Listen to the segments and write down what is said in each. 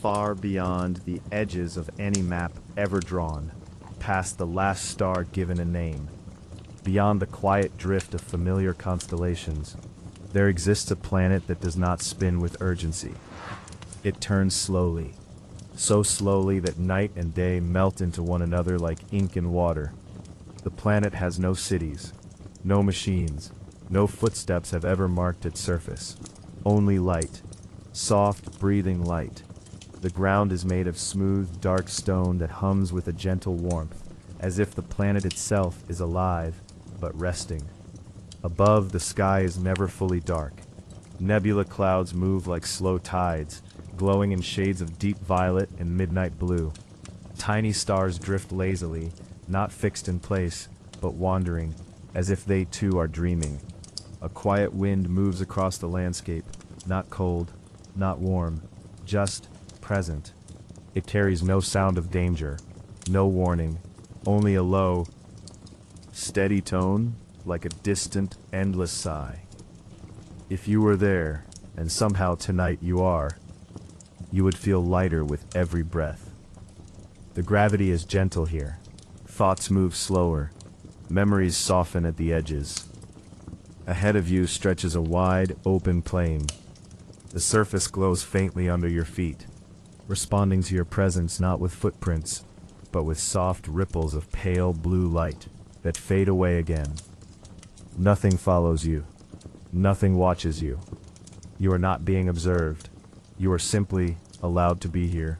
far beyond the edges of any map ever drawn, past the last star given a name. Beyond the quiet drift of familiar constellations, there exists a planet that does not spin with urgency. It turns slowly, so slowly that night and day melt into one another like ink and water. The planet has no cities, no machines, no footsteps have ever marked its surface. Only light, soft, breathing light. The ground is made of smooth, dark stone that hums with a gentle warmth, as if the planet itself is alive, but resting. Above, the sky is never fully dark. Nebula clouds move like slow tides, glowing in shades of deep violet and midnight blue. Tiny stars drift lazily, not fixed in place, but wandering, as if they too are dreaming. A quiet wind moves across the landscape, not cold, not warm, just present. It carries no sound of danger, no warning, only a low, steady tone, like a distant, endless sigh. If you were there, and somehow tonight you are, you would feel lighter with every breath. The gravity is gentle here. Thoughts move slower. Memories soften at the edges. Ahead of you stretches a wide, open plain. The surface glows faintly under your feet, responding to your presence not with footprints, but with soft ripples of pale blue light that fade away again. Nothing follows you. Nothing watches you. You are not being observed. You are simply allowed to be here.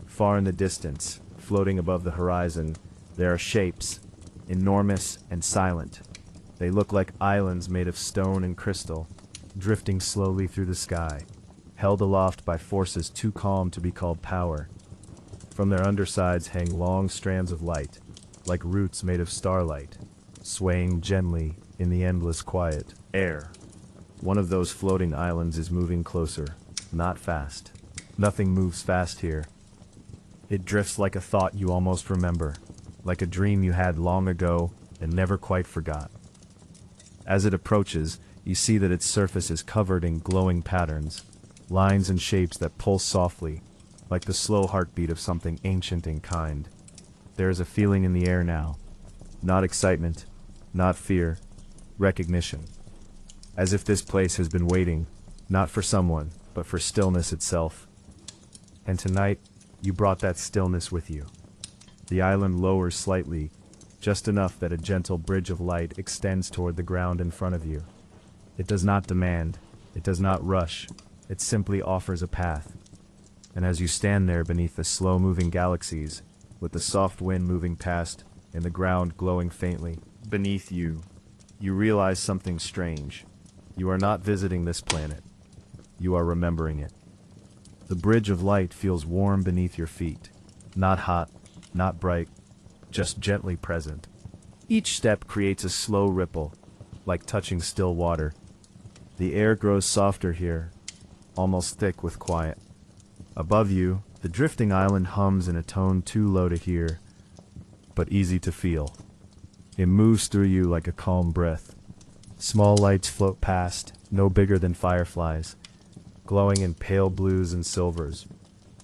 Far in the distance, floating above the horizon, there are shapes, enormous and silent. They look like islands made of stone and crystal, drifting slowly through the sky, held aloft by forces too calm to be called power. From their undersides hang long strands of light, like roots made of starlight, swaying gently in the endless quiet air. One of those floating islands is moving closer, not fast. Nothing moves fast here. It drifts like a thought you almost remember, like a dream you had long ago and never quite forgot. As it approaches, you see that its surface is covered in glowing patterns, lines and shapes that pulse softly, like the slow heartbeat of something ancient and kind. There is a feeling in the air now, not excitement, not fear, recognition. As if this place has been waiting, not for someone, but for stillness itself. And tonight, you brought that stillness with you. The island lowers slightly, just enough that a gentle bridge of light extends toward the ground in front of you. It does not demand, it does not rush, it simply offers a path. And as you stand there beneath the slow-moving galaxies, with the soft wind moving past and the ground glowing faintly beneath you, you realize something strange. You are not visiting this planet. You are remembering it. The bridge of light feels warm beneath your feet, not hot, not bright, just gently present. Each step creates a slow ripple, like touching still water. The air grows softer here, almost thick with quiet. Above you, the drifting island hums in a tone too low to hear, but easy to feel. It moves through you like a calm breath. Small lights float past, no bigger than fireflies, glowing in pale blues and silvers.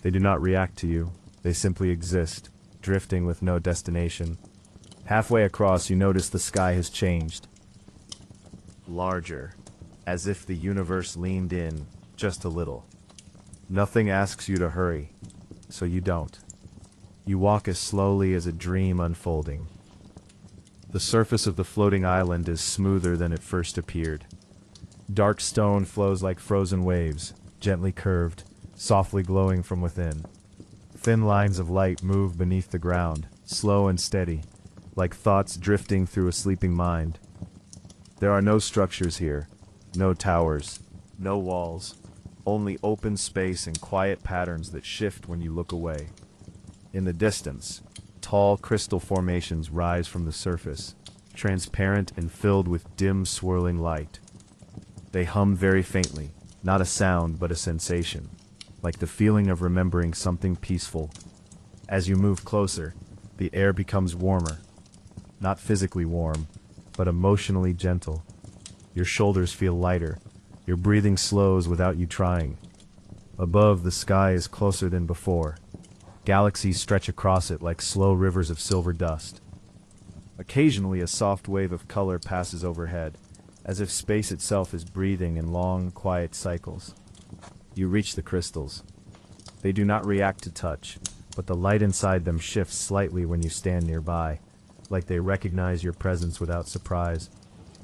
They do not react to you, they simply exist, drifting with no destination. Halfway across, you notice the sky has changed. Larger, as if the universe leaned in just a little. Nothing asks you to hurry, so you don't. You walk as slowly as a dream unfolding. The surface of the floating island is smoother than it first appeared. Dark stone flows like frozen waves, gently curved, softly glowing from within. Thin lines of light move beneath the ground, slow and steady, like thoughts drifting through a sleeping mind. There are no structures here, no towers, no walls, only open space and quiet patterns that shift when you look away. In the distance, tall crystal formations rise from the surface, transparent and filled with dim swirling light. They hum very faintly, not a sound but a sensation, like the feeling of remembering something peaceful. As you move closer, the air becomes warmer, not physically warm, but emotionally gentle. Your shoulders feel lighter, your breathing slows without you trying. Above, the sky is closer than before. Galaxies stretch across it like slow rivers of silver dust. Occasionally, a soft wave of color passes overhead, as if space itself is breathing in long, quiet cycles. You reach the crystals. They do not react to touch, but the light inside them shifts slightly when you stand nearby, like they recognize your presence without surprise.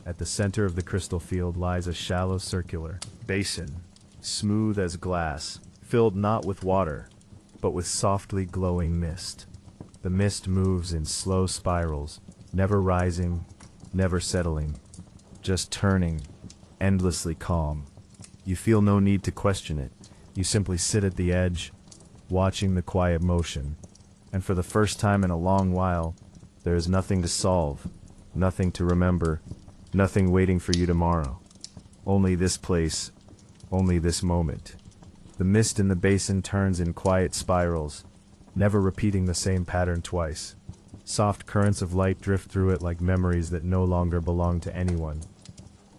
At the center of the crystal field lies a shallow circular basin, smooth as glass, filled not with water, but with softly glowing mist. The mist moves in slow spirals, never rising, never settling, just turning, endlessly calm. You feel no need to question it. You simply sit at the edge, watching the quiet motion. And for the first time in a long while, there is nothing to solve, nothing to remember, nothing waiting for you tomorrow. Only this place, only this moment. The mist in the basin turns in quiet spirals, never repeating the same pattern twice. Soft currents of light drift through it like memories that no longer belong to anyone.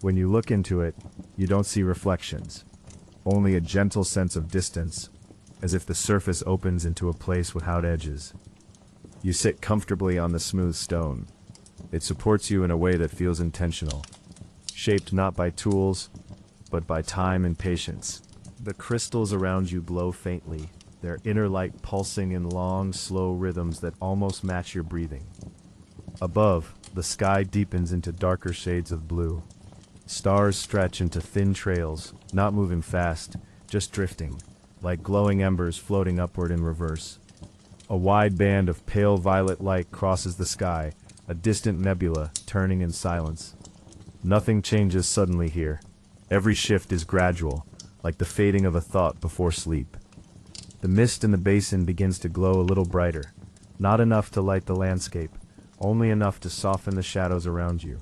When you look into it, you don't see reflections, only a gentle sense of distance, as if the surface opens into a place without edges. You sit comfortably on the smooth stone. It supports you in a way that feels intentional, shaped not by tools, but by time and patience. The crystals around you glow faintly, their inner light pulsing in long, slow rhythms that almost match your breathing. Above, the sky deepens into darker shades of blue. Stars stretch into thin trails, not moving fast, just drifting, like glowing embers floating upward in reverse. A wide band of pale violet light crosses the sky, a distant nebula turning in silence. Nothing changes suddenly here. Every shift is gradual, like the fading of a thought before sleep. The mist in the basin begins to glow a little brighter, not enough to light the landscape, only enough to soften the shadows around you.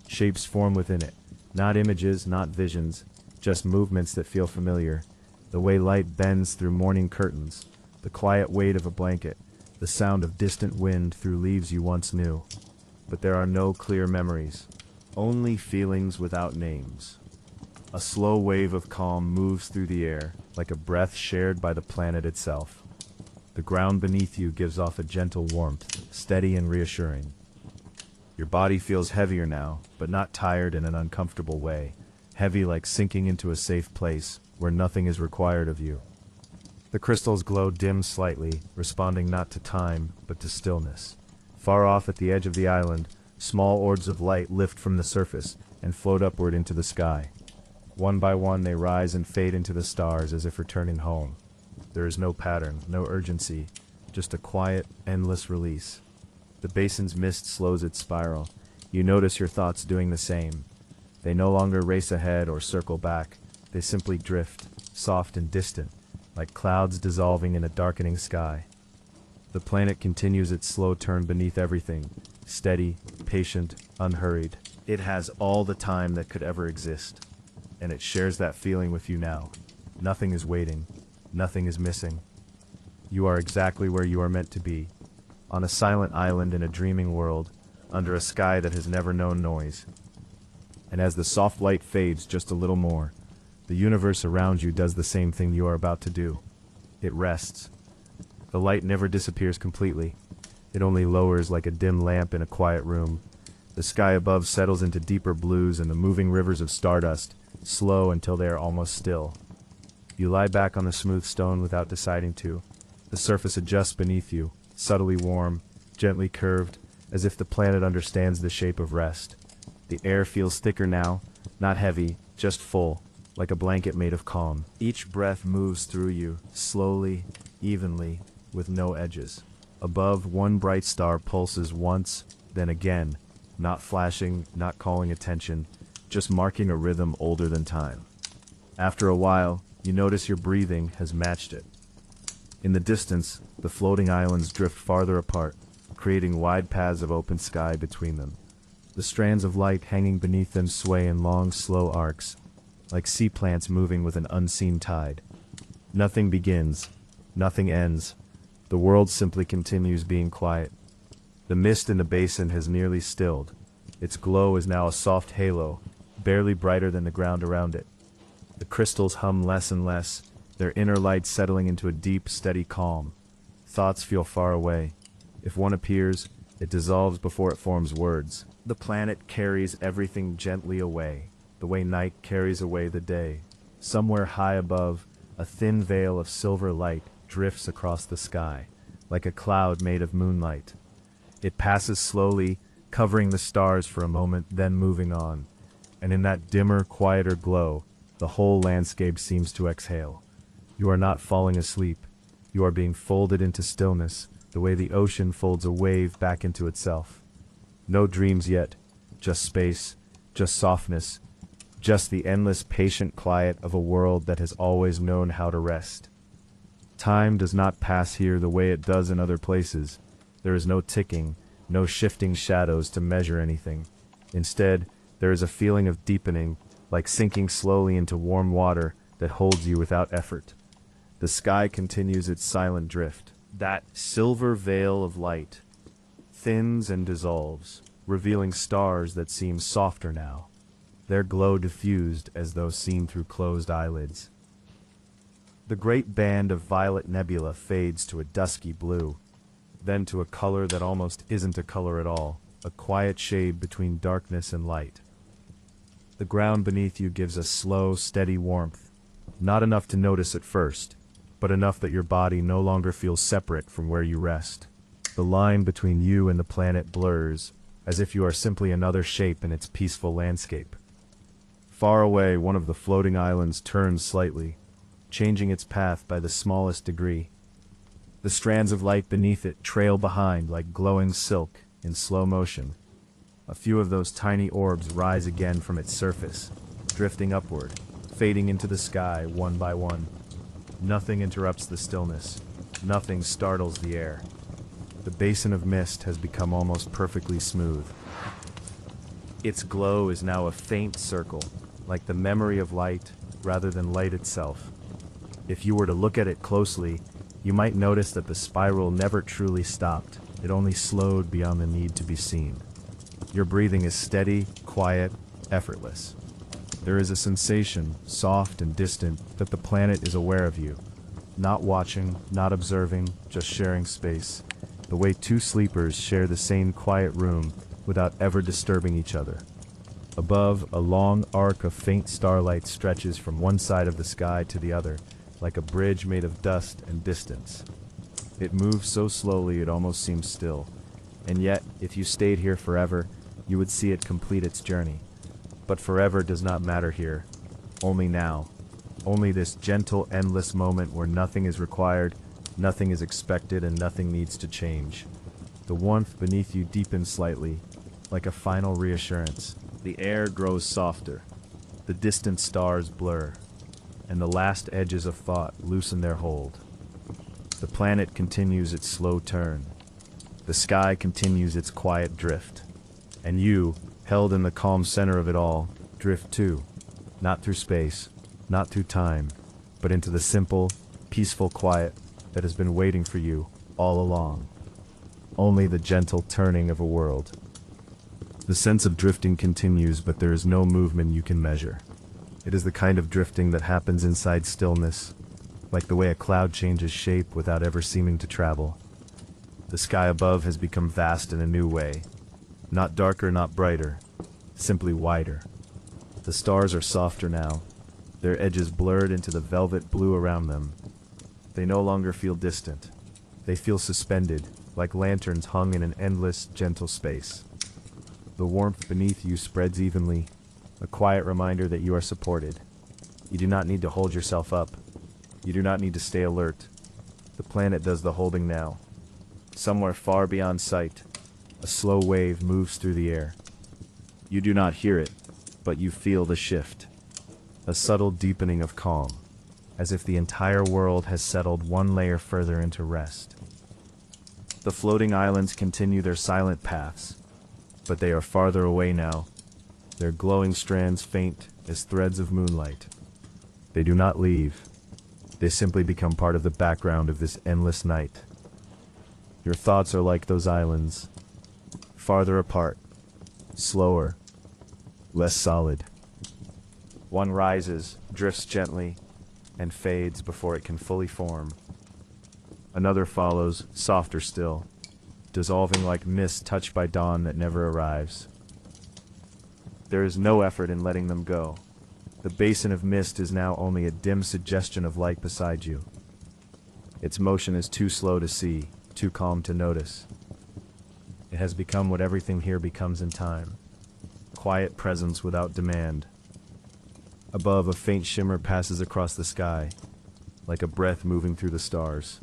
Shapes form within it, not images, not visions, just movements that feel familiar. The way light bends through morning curtains, the quiet weight of a blanket, the sound of distant wind through leaves you once knew. But there are no clear memories, only feelings without names. A slow wave of calm moves through the air, like a breath shared by the planet itself. The ground beneath you gives off a gentle warmth, steady and reassuring. Your body feels heavier now, but not tired in an uncomfortable way. Heavy like sinking into a safe place, where nothing is required of you. The crystals glow dim slightly, responding not to time, but to stillness. Far off at the edge of the island, small orbs of light lift from the surface and float upward into the sky. One by one they rise and fade into the stars as if returning home. There is no pattern, no urgency, just a quiet, endless release. The basin's mist slows its spiral. You notice your thoughts doing the same. They no longer race ahead or circle back. They simply drift, soft and distant, like clouds dissolving in a darkening sky. The planet continues its slow turn beneath everything, steady, patient, unhurried. It has all the time that could ever exist, and it shares that feeling with you now. Nothing is waiting, nothing is missing. You are exactly where you are meant to be, on a silent island in a dreaming world, under a sky that has never known noise. And as the soft light fades just a little more, the universe around you does the same thing you are about to do. It rests. The light never disappears completely. It only lowers like a dim lamp in a quiet room. The sky above settles into deeper blues and the moving rivers of stardust, slow until they are almost still. You lie back on the smooth stone without deciding to. The surface adjusts beneath you, subtly warm, gently curved, as if the planet understands the shape of rest. The air feels thicker now, not heavy, just full, like a blanket made of calm. Each breath moves through you, slowly, evenly, with no edges. Above, one bright star pulses once, then again, not flashing, not calling attention, just marking a rhythm older than time. After a while, you notice your breathing has matched it. In the distance, the floating islands drift farther apart, creating wide paths of open sky between them. The strands of light hanging beneath them sway in long, slow arcs, like sea plants moving with an unseen tide. Nothing begins, nothing ends. The world simply continues being quiet. The mist in the basin has nearly stilled. Its glow is now a soft halo, barely brighter than the ground around it. The crystals hum less and less, their inner light settling into a deep, steady calm. Thoughts feel far away. If one appears, it dissolves before it forms words. The planet carries everything gently away, the way night carries away the day. Somewhere high above, a thin veil of silver light drifts across the sky, like a cloud made of moonlight. It passes slowly, covering the stars for a moment, then moving on. And in that dimmer, quieter glow, the whole landscape seems to exhale. You are not falling asleep. You are being folded into stillness, the way the ocean folds a wave back into itself. No dreams yet, just space, just softness, just the endless patient quiet of a world that has always known how to rest. Time does not pass here the way it does in other places. There is no ticking, no shifting shadows to measure anything. Instead, there is a feeling of deepening, like sinking slowly into warm water that holds you without effort. The sky continues its silent drift. That silver veil of light thins and dissolves, revealing stars that seem softer now, their glow diffused as though seen through closed eyelids. The great band of violet nebula fades to a dusky blue, then to a color that almost isn't a color at all, a quiet shade between darkness and light. The ground beneath you gives a slow, steady warmth, not enough to notice at first, but enough that your body no longer feels separate from where you rest. The line between you and the planet blurs, as if you are simply another shape in its peaceful landscape. Far away, one of the floating islands turns slightly, changing its path by the smallest degree. The strands of light beneath it trail behind like glowing silk in slow motion. A few of those tiny orbs rise again from its surface, drifting upward, fading into the sky one by one. Nothing interrupts the stillness. Nothing startles the air. The basin of mist has become almost perfectly smooth. Its glow is now a faint circle, like the memory of light rather than light itself. If you were to look at it closely, you might notice that the spiral never truly stopped. It only slowed beyond the need to be seen. Your breathing is steady, quiet, effortless. There is a sensation, soft and distant, that the planet is aware of you. Not watching, not observing, just sharing space. The way two sleepers share the same quiet room without ever disturbing each other. Above, a long arc of faint starlight stretches from one side of the sky to the other, like a bridge made of dust and distance. It moves so slowly it almost seems still, and yet, if you stayed here forever, you would see it complete its journey. But forever does not matter here. Only now. Only this gentle, endless moment where nothing is required, nothing is expected, and nothing needs to change. The warmth beneath you deepens slightly, like a final reassurance. The air grows softer. The distant stars blur, and the last edges of thought loosen their hold. The planet continues its slow turn. The sky continues its quiet drift. And you, held in the calm center of it all, drift too. Not through space, not through time, but into the simple, peaceful quiet that has been waiting for you all along. Only the gentle turning of a world. The sense of drifting continues, but there is no movement you can measure. It is the kind of drifting that happens inside stillness, like the way a cloud changes shape without ever seeming to travel. The sky above has become vast in a new way. Not darker, not brighter, simply wider. The stars are softer now, their edges blurred into the velvet blue around them. They no longer feel distant. They feel suspended, like lanterns hung in an endless, gentle space. The warmth beneath you spreads evenly, a quiet reminder that you are supported. You do not need to hold yourself up. You do not need to stay alert. The planet does the holding now. Somewhere far beyond sight, a slow wave moves through the air. You do not hear it, but you feel the shift. A subtle deepening of calm, as if the entire world has settled one layer further into rest. The floating islands continue their silent paths, but they are farther away now, their glowing strands faint as threads of moonlight. They do not leave. They simply become part of the background of this endless night. Your thoughts are like those islands, farther apart, slower, less solid. One rises, drifts gently, and fades before it can fully form. Another follows, softer still, dissolving like mist touched by dawn that never arrives. There is no effort in letting them go. The basin of mist is now only a dim suggestion of light beside you. Its motion is too slow to see, too calm to notice. It has become what everything here becomes in time. Quiet presence without demand. Above, a faint shimmer passes across the sky, like a breath moving through the stars.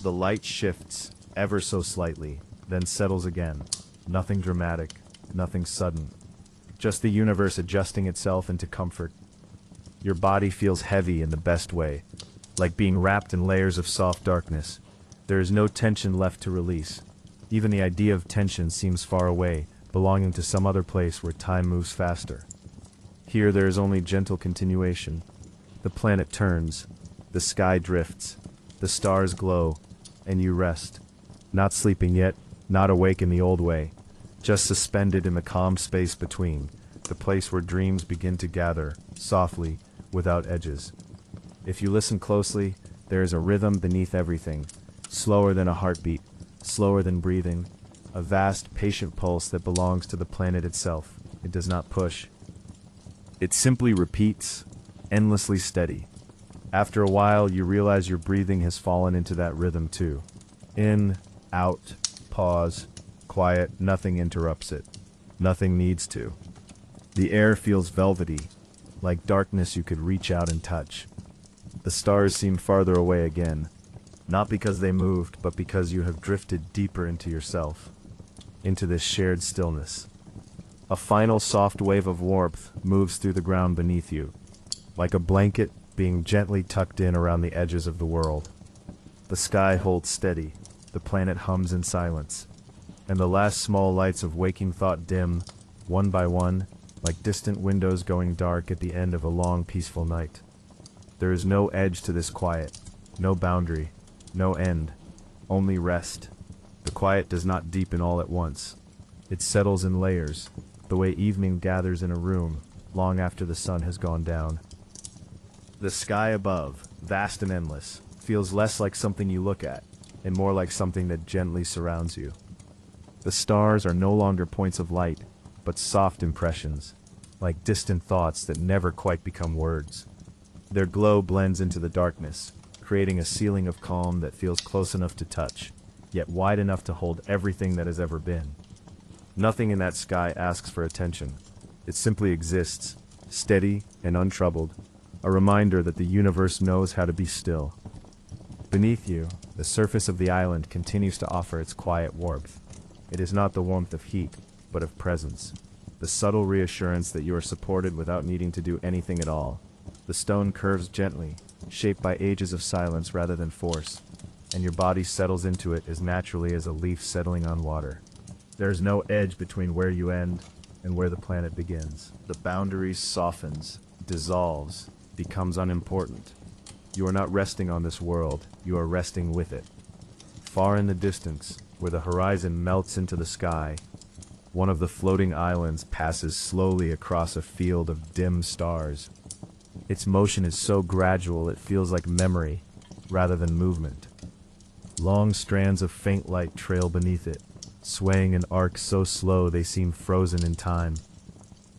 The light shifts, ever so slightly, then settles again. Nothing dramatic, nothing sudden. Just the universe adjusting itself into comfort. Your body feels heavy in the best way, like being wrapped in layers of soft darkness. There is no tension left to release. Even the idea of tension seems far away, belonging to some other place where time moves faster. Here there is only gentle continuation. The planet turns, the sky drifts, the stars glow, and you rest. Not sleeping yet, not awake in the old way, just suspended in the calm space between, the place where dreams begin to gather, softly, without edges. If you listen closely, there is a rhythm beneath everything, slower than a heartbeat, slower than breathing, a vast, patient pulse that belongs to the planet itself. It does not push. It simply repeats, endlessly steady. After a while, you realize your breathing has fallen into that rhythm too. In, out, pause, quiet, nothing interrupts it. Nothing needs to. The air feels velvety, like darkness you could reach out and touch. The stars seem farther away again, not because they moved, but because you have drifted deeper into yourself, into this shared stillness. A final soft wave of warmth moves through the ground beneath you, like a blanket being gently tucked in around the edges of the world. The sky holds steady, the planet hums in silence, and the last small lights of waking thought dim, one by one, like distant windows going dark at the end of a long, peaceful night. There is no edge to this quiet, no boundary, no end, only rest. The quiet does not deepen all at once. It settles in layers, the way evening gathers in a room, long after the sun has gone down. The sky above, vast and endless, feels less like something you look at, and more like something that gently surrounds you. The stars are no longer points of light, but soft impressions, like distant thoughts that never quite become words. Their glow blends into the darkness, creating a ceiling of calm that feels close enough to touch, yet wide enough to hold everything that has ever been. Nothing in that sky asks for attention. It simply exists, steady and untroubled, a reminder that the universe knows how to be still. Beneath you, the surface of the island continues to offer its quiet warmth. It is not the warmth of heat, but of presence. The subtle reassurance that you are supported without needing to do anything at all. The stone curves gently, shaped by ages of silence rather than force, and your body settles into it as naturally as a leaf settling on water. There is no edge between where you end and where the planet begins. The boundary softens, dissolves, becomes unimportant. You are not resting on this world, you are resting with it. Far in the distance, where the horizon melts into the sky, one of the floating islands passes slowly across a field of dim stars. Its motion is so gradual it feels like memory, rather than movement. Long strands of faint light trail beneath it, swaying in arcs so slow they seem frozen in time.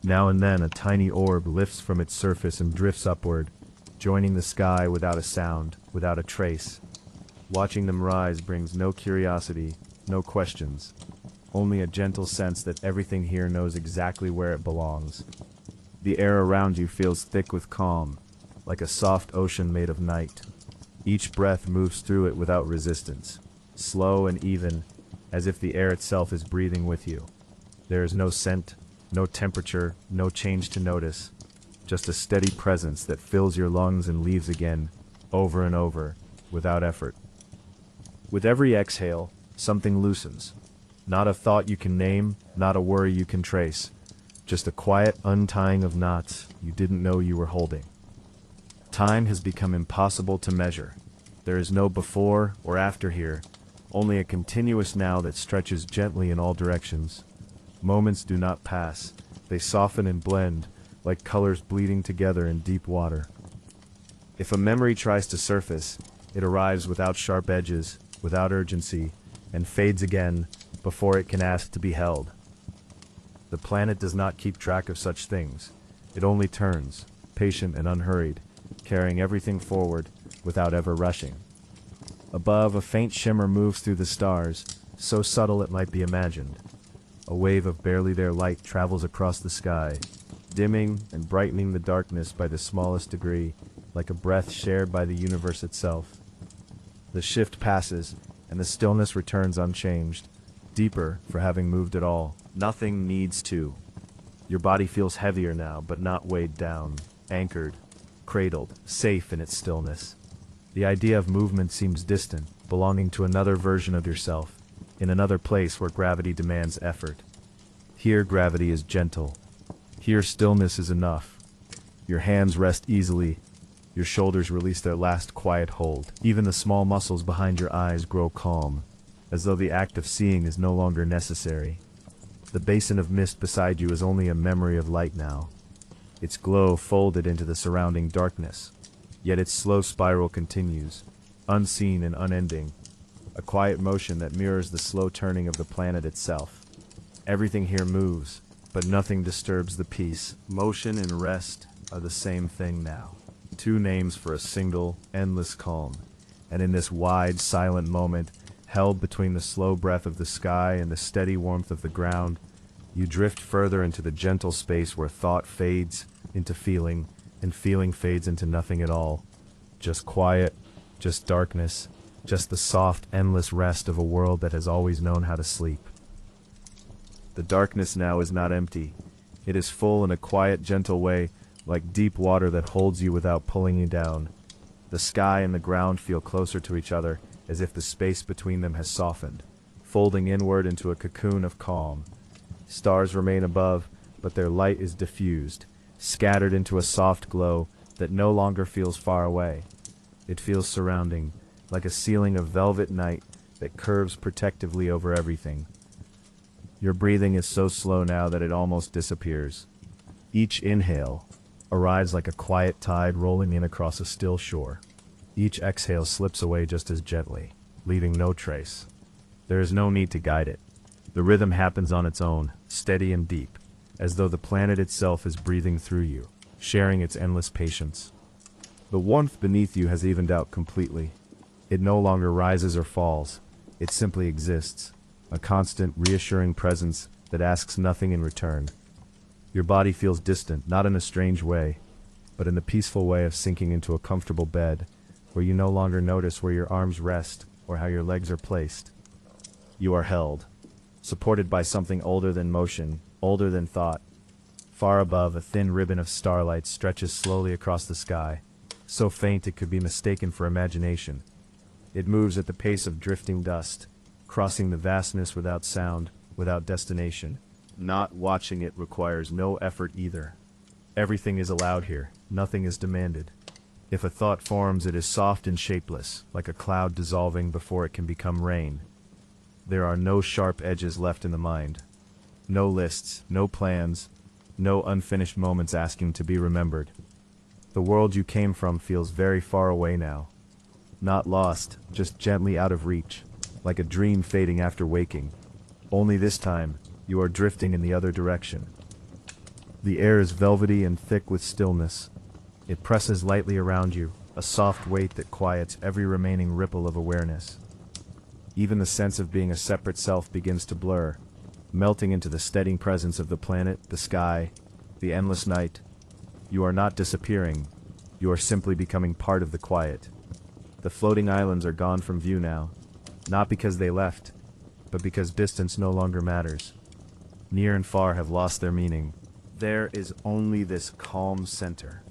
Now and then a tiny orb lifts from its surface and drifts upward, joining the sky without a sound, without a trace. Watching them rise brings no curiosity, no questions, only a gentle sense that everything here knows exactly where it belongs. The air around you feels thick with calm, like a soft ocean made of night. Each breath moves through it without resistance, slow and even, as if the air itself is breathing with you. There is no scent, no temperature, no change to notice, just a steady presence that fills your lungs and leaves again, over and over, without effort. With every exhale, something loosens. Not a thought you can name, not a worry you can trace, just a quiet untying of knots you didn't know you were holding. Time has become impossible to measure. There is no before or after here, only a continuous now that stretches gently in all directions. Moments do not pass, they soften and blend, like colors bleeding together in deep water. If a memory tries to surface, it arrives without sharp edges, without urgency, and fades again before it can ask to be held. The planet does not keep track of such things. It only turns, patient and unhurried, carrying everything forward without ever rushing. Above, a faint shimmer moves through the stars, so subtle it might be imagined. A wave of barely there light travels across the sky, dimming and brightening the darkness by the smallest degree, like a breath shared by the universe itself. The shift passes, and the stillness returns unchanged, deeper for having moved at all. Nothing needs to. Your body feels heavier now, but not weighed down, anchored, cradled, safe in its stillness. The idea of movement seems distant, belonging to another version of yourself, in another place where gravity demands effort. Here gravity is gentle. Here stillness is enough. Your hands rest easily. Your shoulders release their last quiet hold. Even the small muscles behind your eyes grow calm, as though the act of seeing is no longer necessary. The basin of mist beside you is only a memory of light now, its glow folded into the surrounding darkness. Yet its slow spiral continues, unseen and unending, a quiet motion that mirrors the slow turning of the planet itself. Everything here moves, but nothing disturbs the peace. Motion and rest are the same thing now. Two names for a single, endless calm. And in this wide, silent moment, held between the slow breath of the sky and the steady warmth of the ground, you drift further into the gentle space where thought fades into feeling, and feeling fades into nothing at all. Just quiet, just darkness, just the soft, endless rest of a world that has always known how to sleep. The darkness now is not empty. It is full in a quiet, gentle way, like deep water that holds you without pulling you down. The sky and the ground feel closer to each other, as if the space between them has softened, folding inward into a cocoon of calm. Stars remain above, but their light is diffused, scattered into a soft glow that no longer feels far away. It feels surrounding, like a ceiling of velvet night that curves protectively over everything. Your breathing is so slow now that it almost disappears. Each inhale arrives like a quiet tide rolling in across a still shore. Each exhale slips away just as gently, leaving no trace. There is no need to guide it. The rhythm happens on its own, steady and deep, as though the planet itself is breathing through you, sharing its endless patience. The warmth beneath you has evened out completely. It no longer rises or falls. It simply exists, a constant, reassuring presence that asks nothing in return. Your body feels distant, not in a strange way, but in the peaceful way of sinking into a comfortable bed, where you no longer notice where your arms rest or how your legs are placed. You are held, supported by something older than motion, older than thought. Far above, a thin ribbon of starlight stretches slowly across the sky, so faint it could be mistaken for imagination. It moves at the pace of drifting dust, crossing the vastness without sound, without destination. Not watching it requires no effort either. Everything is allowed here, nothing is demanded. If a thought forms, it is soft and shapeless, like a cloud dissolving before it can become rain. There are no sharp edges left in the mind. No lists, no plans, no unfinished moments asking to be remembered. The world you came from feels very far away now. Not lost, just gently out of reach, like a dream fading after waking. Only this time, you are drifting in the other direction. The air is velvety and thick with stillness. It presses lightly around you, a soft weight that quiets every remaining ripple of awareness. Even the sense of being a separate self begins to blur, melting into the steadying presence of the planet, the sky, the endless night. You are not disappearing. You are simply becoming part of the quiet. The floating islands are gone from view now, not because they left, but because distance no longer matters. Near and far have lost their meaning. There is only this calm center,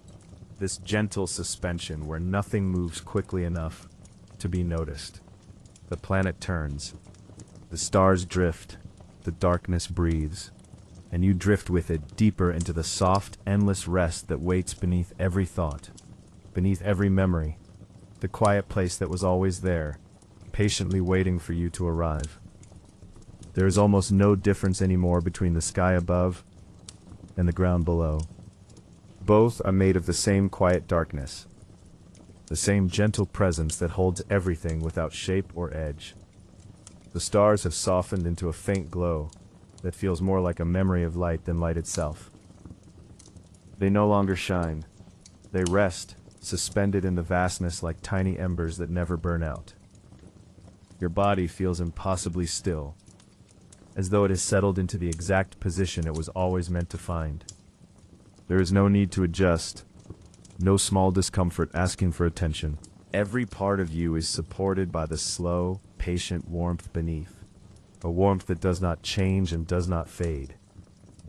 this gentle suspension where nothing moves quickly enough to be noticed. The planet turns, the stars drift, the darkness breathes, and you drift with it deeper into the soft, endless rest that waits beneath every thought, beneath every memory, the quiet place that was always there, patiently waiting for you to arrive. There is almost no difference anymore between the sky above and the ground below. Both are made of the same quiet darkness. the same gentle presence that holds everything without shape or edge. The stars have softened into a faint glow that feels more like a memory of light than light itself. They no longer shine. They rest, suspended in the vastness like tiny embers that never burn out. Your body feels impossibly still, as though it has settled into the exact position it was always meant to find. There is no need to adjust, no small discomfort asking for attention. Every part of you is supported by the slow, patient warmth beneath, a warmth that does not change and does not fade.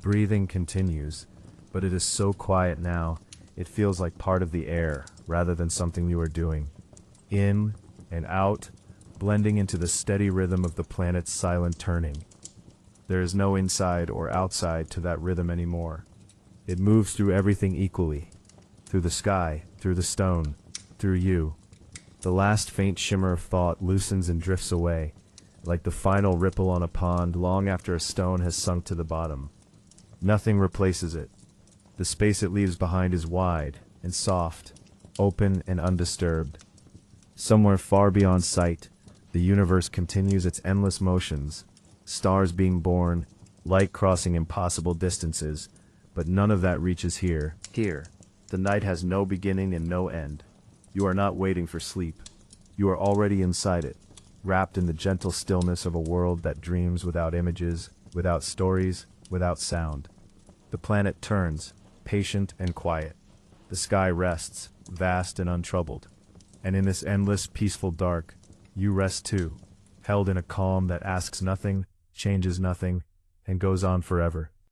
Breathing continues, but it is so quiet now, it feels like part of the air rather than something you are doing. In and out, blending into the steady rhythm of the planet's silent turning. There is no inside or outside to that rhythm anymore. It moves through everything equally, through the sky, through the stone, through you. The last faint shimmer of thought loosens and drifts away, like the final ripple on a pond long after a stone has sunk to the bottom. Nothing replaces it. The space it leaves behind is wide and soft, open and undisturbed. Somewhere far beyond sight, the universe continues its endless motions, stars being born, light crossing impossible distances, but none of that reaches here. Here, the night has no beginning and no end. You are not waiting for sleep. You are already inside it, wrapped in the gentle stillness of a world that dreams without images, without stories, without sound. The planet turns, patient and quiet. The sky rests, vast and untroubled. And in this endless, peaceful dark, you rest too, held in a calm that asks nothing, changes nothing, and goes on forever.